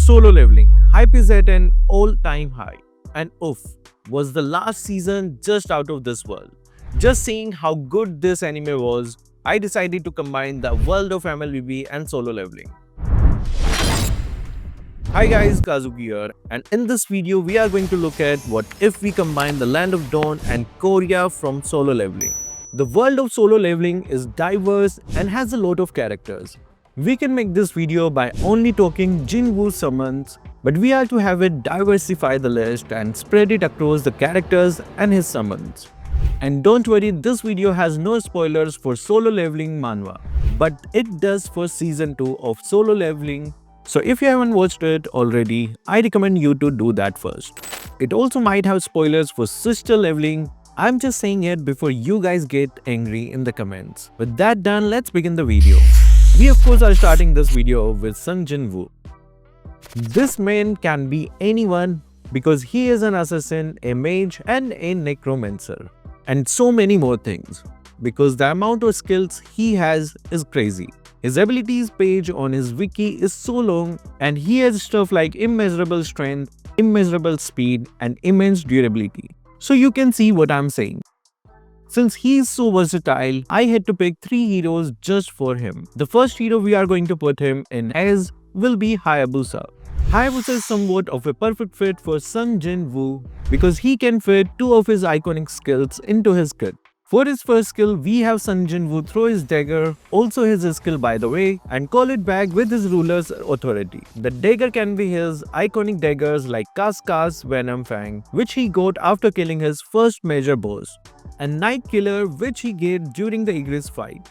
Solo Leveling. Hype is at an all-time high. And oof, was the last season just out of this world. Just seeing how good this anime was, I decided to combine the world of MLBB and Solo Leveling. Hi guys, Kazuki here, and in this video we are going to look at what if we combine the Land of Dawn and Korea from Solo Leveling. The world of Solo Leveling is diverse and has a lot of characters. We can make this video by only talking Jin-Woo summons, but we are to have it diversify the list and spread it across the characters and his summons. And don't worry, this video has no spoilers for Solo Leveling manhwa, but it does for season 2 of Solo Leveling. So if you haven't watched it already, I recommend you to do that first. It also might have spoilers for Sister Leveling. I'm just saying it before you guys get angry in the comments. With that done, let's begin the video. We of course are starting this video with Son Jin-Woo. This man can be anyone because he is an assassin, a mage and a necromancer. And so many more things. Because the amount of skills he has is crazy. His abilities page on his wiki is so long and he has stuff like immeasurable strength, immeasurable speed and immense durability. So you can see what I'm saying. Since he is so versatile, I had to pick 3 heroes just for him. The first hero we are going to put him in as will be Hayabusa. Hayabusa is somewhat of a perfect fit for Son Jin-Woo because he can fit 2 of his iconic skills into his kit. For his first skill, we have Son Jin-Woo throw his dagger, also his skill by the way, and call it back with his ruler's authority. The dagger can be his iconic daggers like Cascas Venom Fang, which he got after killing his first major boss, and Night Killer, which he get during the Igris fight,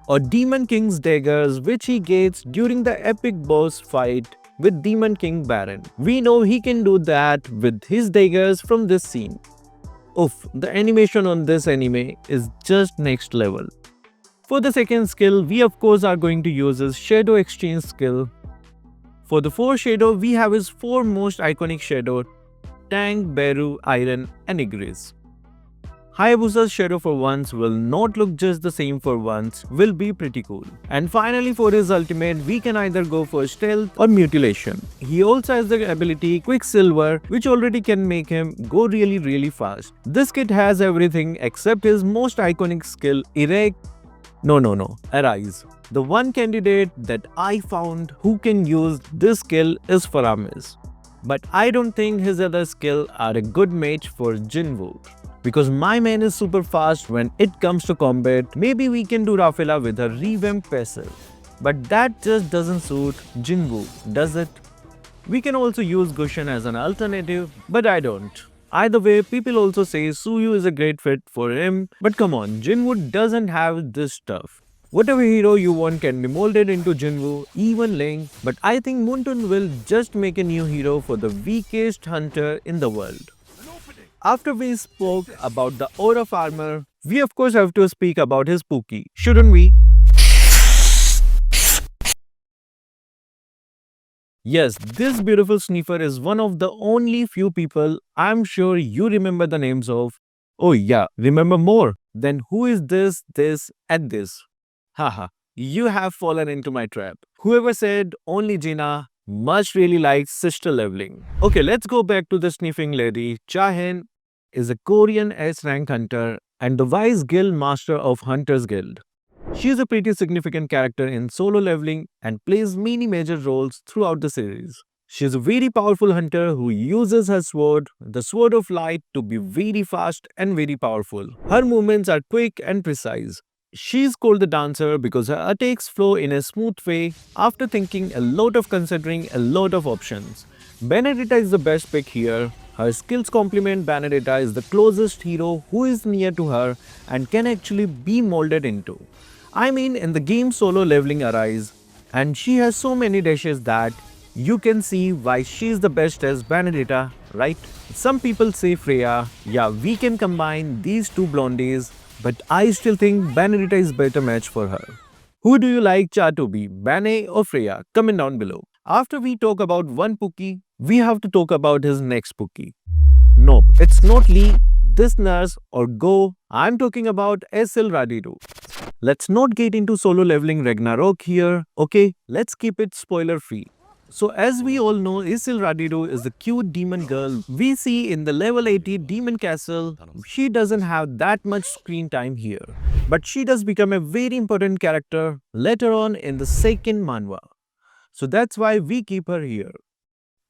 or Demon King's daggers, which he gets during the epic boss fight with Demon King Baron. We know he can do that with his daggers from this scene. Oof, the animation on this anime is just next level. For the second skill, we of course are going to use his Shadow Exchange skill. For the 4 Shadow, we have his 4 most iconic Shadow, Tang, Beru, Iron and Igris. Hayabusa's Shadow for once will not look just the same for once, will be pretty cool. And finally for his ultimate, we can either go for Stealth or Mutilation. He also has the ability Quicksilver, which already can make him go really fast. This kit has everything except his most iconic skill, Arise. The one candidate that I found who can use this skill is Faramis. But I don't think his other skill are a good match for Jin-Woo. Because my man is super fast when it comes to combat, maybe we can do Rafela with a revamped passive. But that just doesn't suit Jin-Woo, does it? We can also use Gusion as an alternative, but I don't. Either way, people also say Suyu is a great fit for him, but come on, Jin-Woo doesn't have this stuff. Whatever hero you want can be molded into Jin-Woo, even Ling, but I think Muntun will just make a new hero for the weakest hunter in the world. After we spoke about the aura farmer, we of course have to speak about his Pookie, shouldn't we? Yes, this beautiful sniffer is one of the only few people I'm sure you remember the names of. Oh yeah, remember more. Then who is this, and this? Haha, you have fallen into my trap. Whoever said only Jina must really like Sister Leveling. Okay, let's go back to the sniffing lady. Hae-In is a Korean S-rank hunter and the Vice Guild Master of Hunters Guild. She is a pretty significant character in Solo Leveling and plays many major roles throughout the series. She is a very powerful hunter who uses her sword, the Sword of Light, to be very fast and very powerful. Her movements are quick and precise. She is called the Dancer because her attacks flow in a smooth way after thinking a lot of considering a lot of options. Benedetta is the best pick here. Her skills complement Benedetta is the closest hero who is near to her and can actually be molded into. I mean, in the game Solo Leveling Arise, and she has so many dashes that you can see why she is the best as Benedetta, right? Some people say Freya. Yeah, we can combine these 2 blondies, but I still think Benedetta is better match for her. Who do you like Cha to be, Bane or Freya? Comment down below. After we talk about one Pookie, we have to talk about his next Pookie. Nope, it's not Lee, this nurse or Go. I'm talking about Esil Radiru. Let's not get into Solo Leveling Ragnarok here, okay? Let's keep it spoiler free. So as we all know, Esil Radiru is the cute demon girl we see in the level 80 demon castle. She doesn't have that much screen time here, but she does become a very important character later on in the second manhwa. So that's why we keep her here.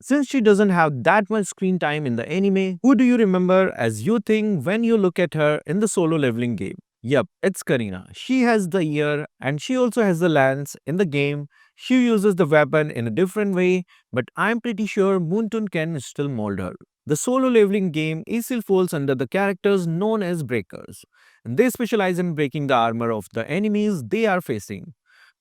Since she doesn't have that much screen time in the anime, who do you remember as you think when you look at her in the solo leveling game? Yup, it's Karina. She has the ear and she also has the lance in the game. She uses the weapon in a different way, but I'm pretty sure Moontun can still mold her. The solo leveling game Esil falls under the characters known as breakers. And they specialize in breaking the armor of the enemies they are facing.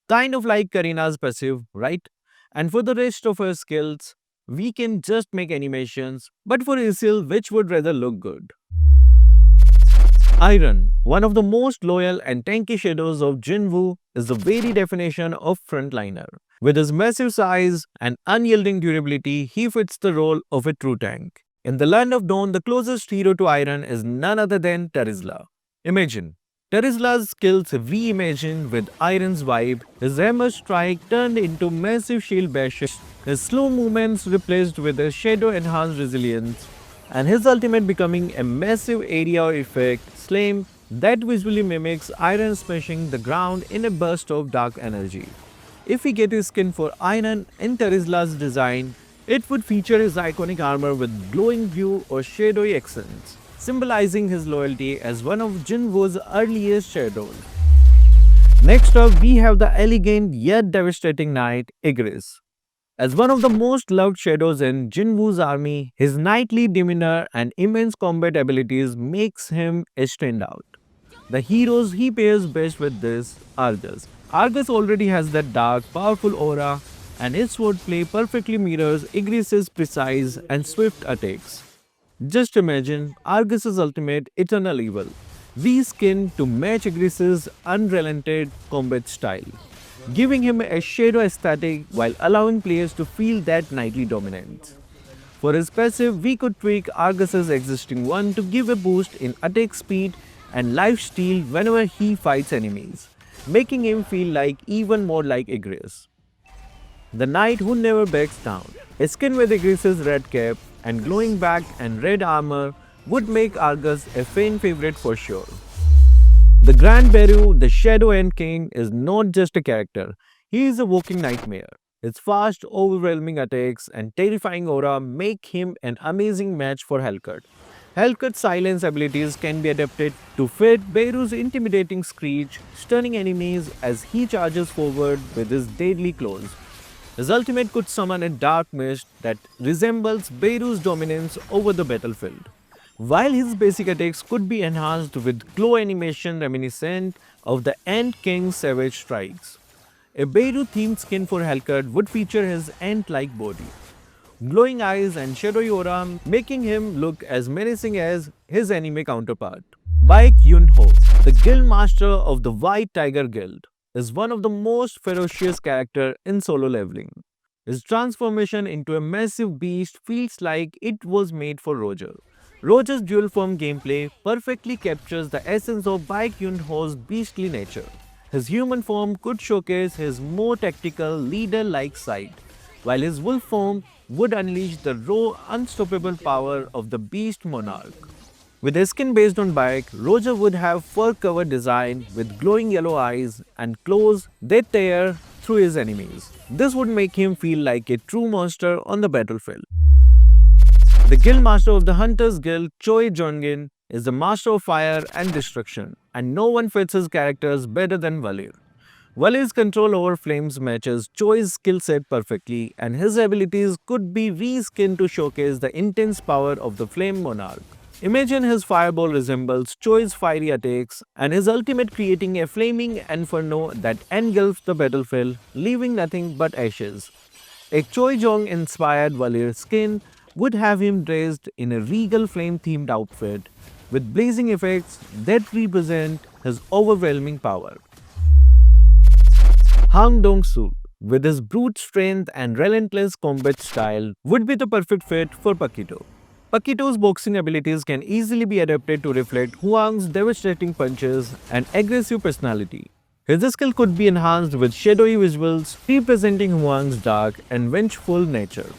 Kind of like Karina's passive, right? And for the rest of her skills, we can just make animations, but for Esil, which would rather look good? Iron, one of the most loyal and tanky shadows of Jin-Woo, is the very definition of frontliner. With his massive size and unyielding durability, he fits the role of a true tank. In the Land of Dawn, the closest hero to Iron is none other than Terizla. Imagine Terizla's skills reimagined with Iron's vibe, his hammer strike turned into massive shield bashes, his slow movements replaced with a shadow-enhanced resilience, and his ultimate becoming a massive area effect slam that visually mimics Iron smashing the ground in a burst of dark energy. If we get a skin for Iron in Terizla's design, it would feature his iconic armor with glowing blue or shadowy accents, symbolizing his loyalty as one of Jin-Woo's earliest shadows. Next up, we have the elegant yet devastating knight, Igris. As one of the most loved shadows in Jin-Woo's army, his knightly demeanor and immense combat abilities makes him a standout. The heroes he pairs best with this Argus. Argus already has that dark, powerful aura, and his swordplay perfectly mirrors Igris's precise and swift attacks. Just imagine Argus's ultimate Eternal Evil, reskinned to match Igris's unrelenting combat style, giving him a shadow aesthetic while allowing players to feel that knightly dominance. For his passive, we could tweak Argus's existing one to give a boost in attack speed and lifesteal whenever he fights enemies, making him feel like even more like Igris, the knight who never backs down. A skin with Igris's red cap and glowing back and red armor would make Argus a fan favorite for sure. The Grand Beru, the Shadow End King, is not just a character, he is a walking nightmare. His fast, overwhelming attacks and terrifying aura make him an amazing match for Helcurt. Helcurt's silence abilities can be adapted to fit Beru's intimidating screech, stunning enemies as he charges forward with his deadly claws. His ultimate could summon a dark mist that resembles Beru's dominance over the battlefield, while his basic attacks could be enhanced with glow animation reminiscent of the Ant King's savage strikes. A Beru-themed skin for Helcurt would feature his ant-like body, glowing eyes and shadowy aura, making him look as menacing as his anime counterpart. Baek Yoon-ho, the guild master of the White Tiger Guild, is one of the most ferocious characters in solo leveling. His transformation into a massive beast feels like it was made for Roger. Roger's dual form gameplay perfectly captures the essence of Baek Yoon-ho's beastly nature. His human form could showcase his more tactical, leader-like side, while his wolf form would unleash the raw, unstoppable power of the beast Monarch. With a skin based on Baek, Roger would have fur-covered design with glowing yellow eyes and claws that tear through his enemies. This would make him feel like a true monster on the battlefield. The guild master of the Hunters Guild, Choi Jong-in, is the master of fire and destruction, and no one fits his characters better than Valir. Valir's control over flames matches Choi's skill set perfectly, and his abilities could be reskinned to showcase the intense power of the Flame Monarch. Imagine his fireball resembles Choi's fiery attacks, and his ultimate creating a flaming inferno that engulfs the battlefield, leaving nothing but ashes. A Choi Jong-inspired Valir skin would have him dressed in a regal flame-themed outfit, with blazing effects that represent his overwhelming power. Dong-Soo, with his brute strength and relentless combat style, would be the perfect fit for Paquito. Paquito's boxing abilities can easily be adapted to reflect Hwang's devastating punches and aggressive personality. His skill could be enhanced with shadowy visuals representing Hwang's dark and vengeful nature.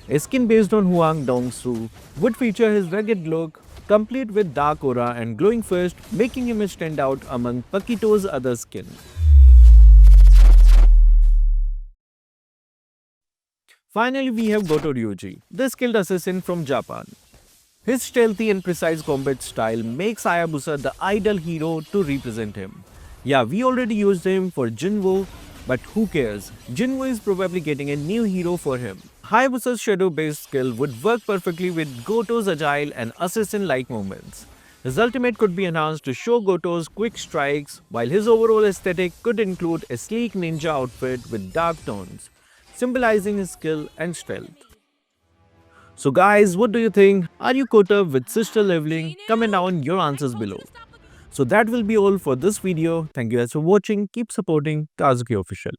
A skin based on Hwang Dong-Soo would feature his rugged look, complete with dark aura and glowing fist, making him stand out among Paquito's other skin. Finally, we have Goto Ryuji, the skilled assassin from Japan. His stealthy and precise combat style makes Hayabusa the ideal hero to represent him. Yeah, we already used him for Jin-Woo, but who cares? Jin-Woo is probably getting a new hero for him. Hayabusa's shadow-based skill would work perfectly with Goto's agile and assassin-like movements. His ultimate could be enhanced to show Goto's quick strikes, while his overall aesthetic could include a sleek ninja outfit with dark tones, symbolizing his skill and stealth. So guys, what do you think? Are you caught up with sister leveling? Comment down your answers below. So that will be all for this video. Thank you guys for watching. Keep supporting Kazuki Official.